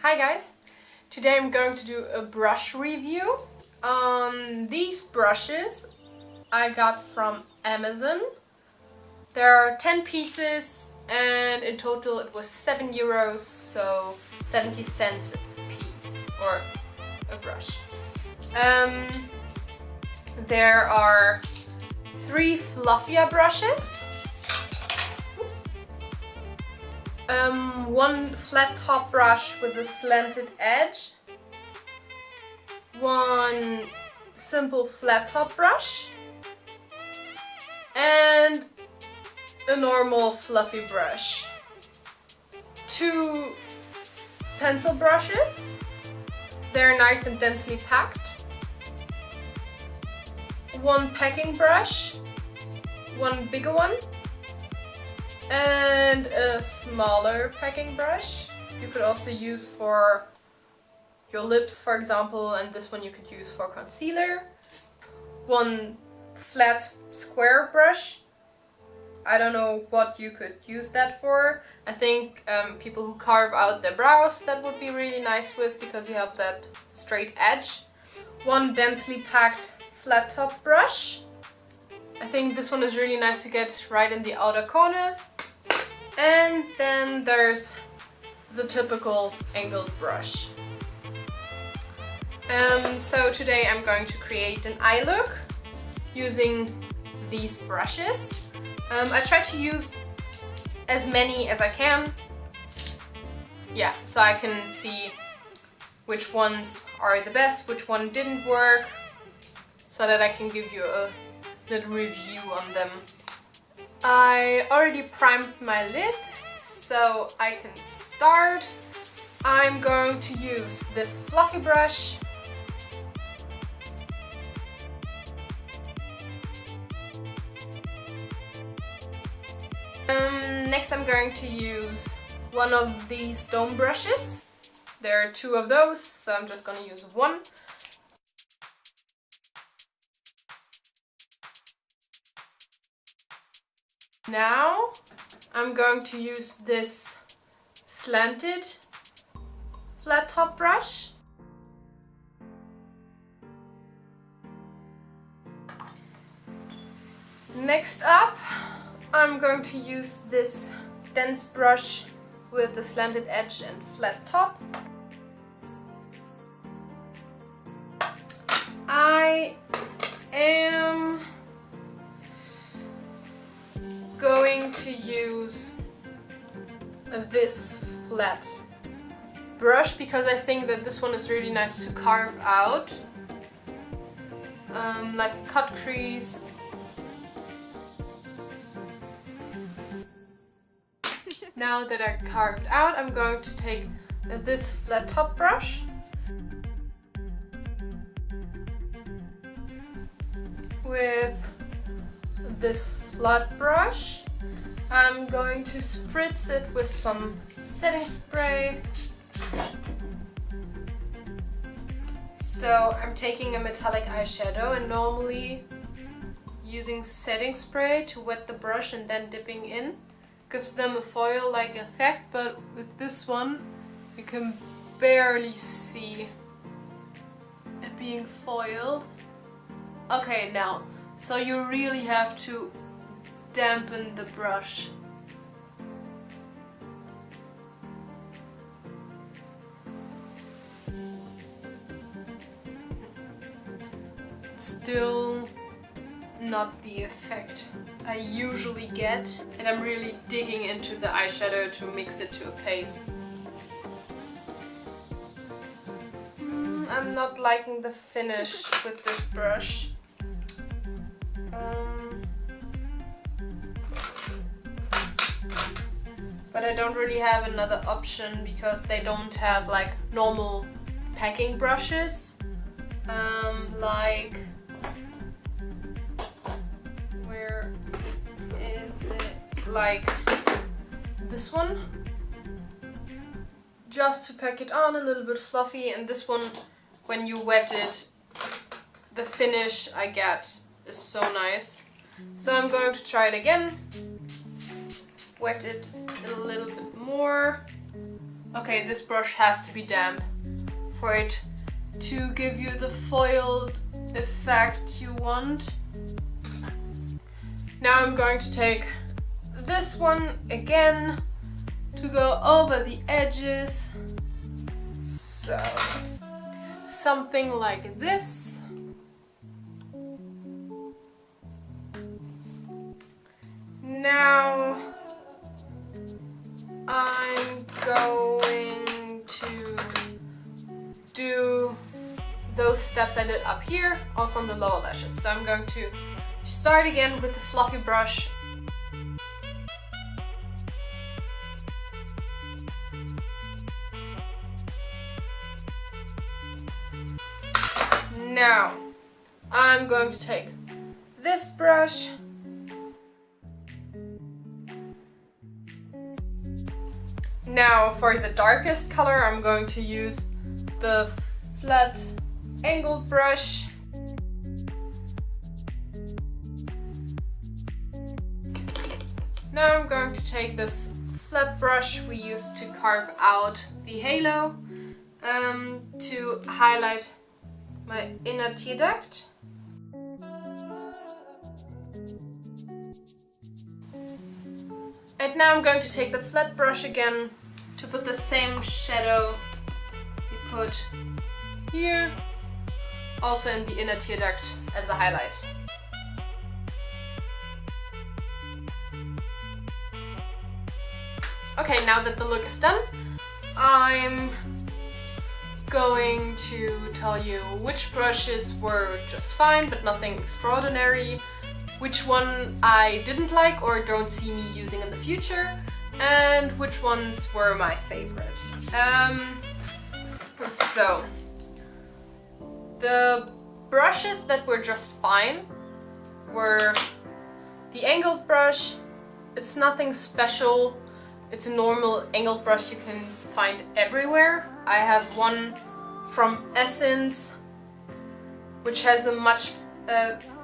Hi guys! Today I'm going to do a brush review. These brushes I got from Amazon. There are 10 pieces and in total it was €7, so 70 cents a piece, or a brush. There are 3 fluffier brushes. One flat top brush with a slanted edge, one simple flat top brush, and a normal fluffy brush. 2 pencil brushes, they're nice and densely packed. 1 packing brush, one bigger one, and a smaller packing brush. You could also use for your lips, for example, and this one you could use for concealer. 1 flat square brush. I don't know what you could use that for. I think people who carve out their brows, that would be really nice with, because you have that straight edge. 1 densely packed flat top brush. I think this one is really nice to get right in the outer corner. And then there's the typical angled brush. So today I'm going to create an eye look using these brushes. I try to use as many as I can. Yeah, so I can see which ones are the best, which one didn't work, so that I can give you a little review on them. I already primed my lid, so I can start. I'm going to use this fluffy brush. Next I'm going to use one of these dome brushes. There are 2 of those, so I'm just going to use 1. Now I'm going to use this slanted flat top brush. Next up, I'm going to use this dense brush with the slanted edge and flat top. I am going to use this flat brush because I think that this one is really nice to carve out, like a cut crease. Now that I carved out, I'm going to take this flat top brush with this flat brush. I'm going to spritz it with some setting spray. So I'm taking a metallic eyeshadow and normally using setting spray to wet the brush and then dipping in gives them a foil-like effect, but with this one you can barely see it being foiled. Okay, now, so you really have to dampen the brush. Still not the effect I usually get, and I'm really digging into the eyeshadow to mix it to a paste. I'm not liking the finish with this brush. But I don't really have another option because they don't have like normal packing brushes. Like, where is it? Like this one. Just to pack it on, a little bit fluffy, and this one, when you wet it, the finish I get is so nice. So I'm going to try it again. Wet it a little bit more. Okay, this brush has to be damp for it to give you the foiled effect you want. Now I'm going to take this one again to go over the edges. So, something like this. Now I'm going to do those steps I did up here, also on the lower lashes. So I'm going to start again with the fluffy brush. Now I'm going to take this brush Now for the darkest color, I'm going to use the flat angled brush. Now I'm going to take this flat brush we used to carve out the halo to highlight my inner tear duct. And now I'm going to take the flat brush again to put the same shadow we put here, also in the inner tear duct as a highlight. Okay, now that the look is done, I'm going to tell you which brushes were just fine but nothing extraordinary, which one I didn't like or don't see me using in the future, and which ones were my favorite. So, the brushes that were just fine were the angled brush. It's nothing special. It's a normal angled brush you can find everywhere. I have one from Essence, which has a much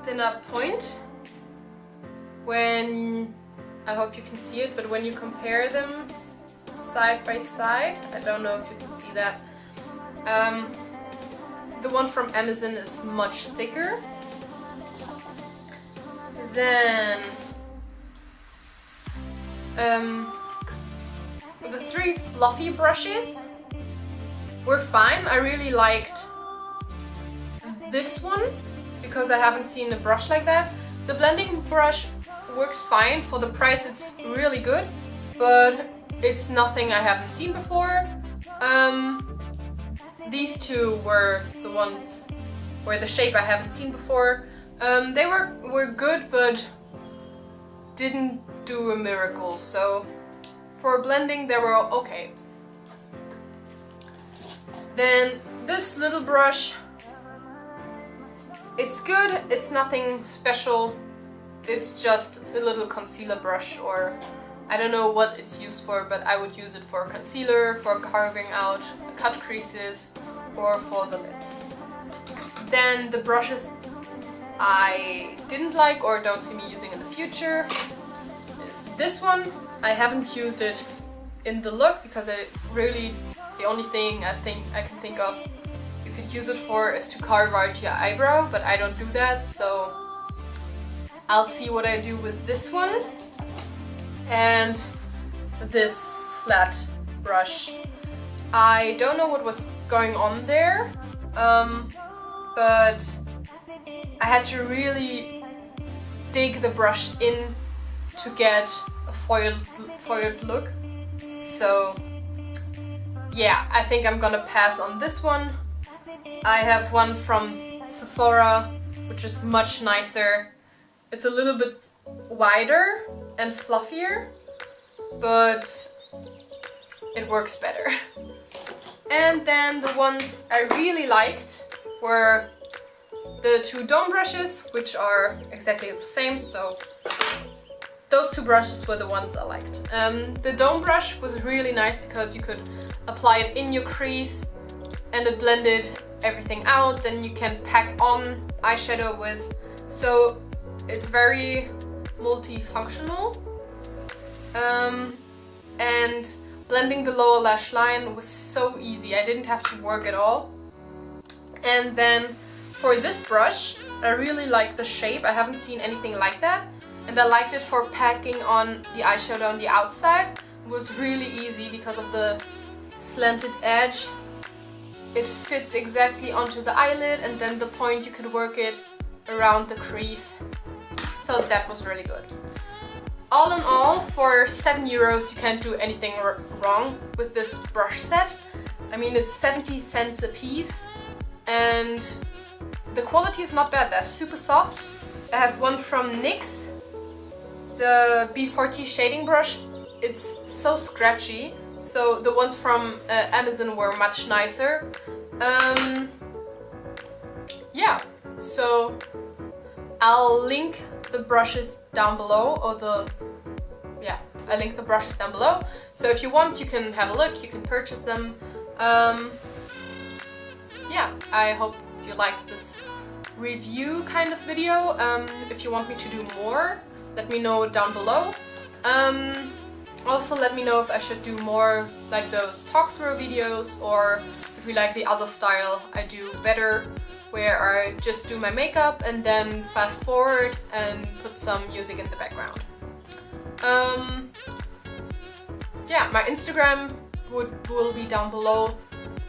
thinner point. I hope you can see it, but when you compare them side by side, I don't know if you can see that, the one from Amazon is much thicker. Then the three fluffy brushes were fine. I really liked this one because I haven't seen a brush like that. The blending brush works fine. For the price it's really good, but it's nothing I haven't seen before. These two were the ones where the shape I haven't seen before. They were good but didn't do a miracle, so for blending they were okay. Then this little brush, it's good, it's nothing special. It's just a little concealer brush, or I don't know what it's used for, but I would use it for concealer, for carving out cut creases, or for the lips. Then the brushes I didn't like or don't see me using in the future is this one. I haven't used it in the look because the only thing I can think of you could use it for is to carve out your eyebrow, but I don't do that, so I'll see what I do with this one. And this flat brush. I don't know what was going on there, but I had to really dig the brush in to get a foiled look. So yeah, I think I'm gonna pass on this one. I have one from Sephora, which is much nicer. It's a little bit wider and fluffier, but it works better. And then the ones I really liked were the two dome brushes, which are exactly the same, so those two brushes were the ones I liked. The dome brush was really nice because you could apply it in your crease and it blended everything out. Then you can pack on eyeshadow with, so it's very multifunctional. And blending the lower lash line was so easy. I didn't have to work at all. And then for this brush, I really like the shape. I haven't seen anything like that. And I liked it for packing on the eyeshadow on the outside. It was really easy because of the slanted edge. It fits exactly onto the eyelid, and then the point you could work it around the crease. So that was really good. All in all, for €7 you can't do anything wrong with this brush set. I mean, it's 70 cents a piece and the quality is not bad. They're super soft. I have one from NYX, the B40 shading brush. It's so scratchy. So the ones from Amazon were much nicer. Yeah, so I'll link the brushes down below, or I link the brushes down below. So if you want, you can have a look, you can purchase them. Yeah, I hope you liked this review kind of video. If you want me to do more, let me know down below. Also let me know if I should do more like those talk-through videos, or if you like the other style I do better, where I just do my makeup and then fast forward and put some music in the background. Yeah, my Instagram will be down below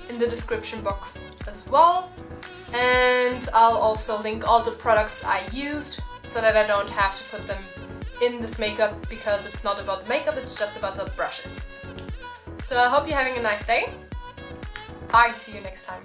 in the description box as well. And I'll also link all the products I used so that I don't have to put them in this makeup, because it's not about the makeup, it's just about the brushes. So I hope you're having a nice day. Bye, see you next time.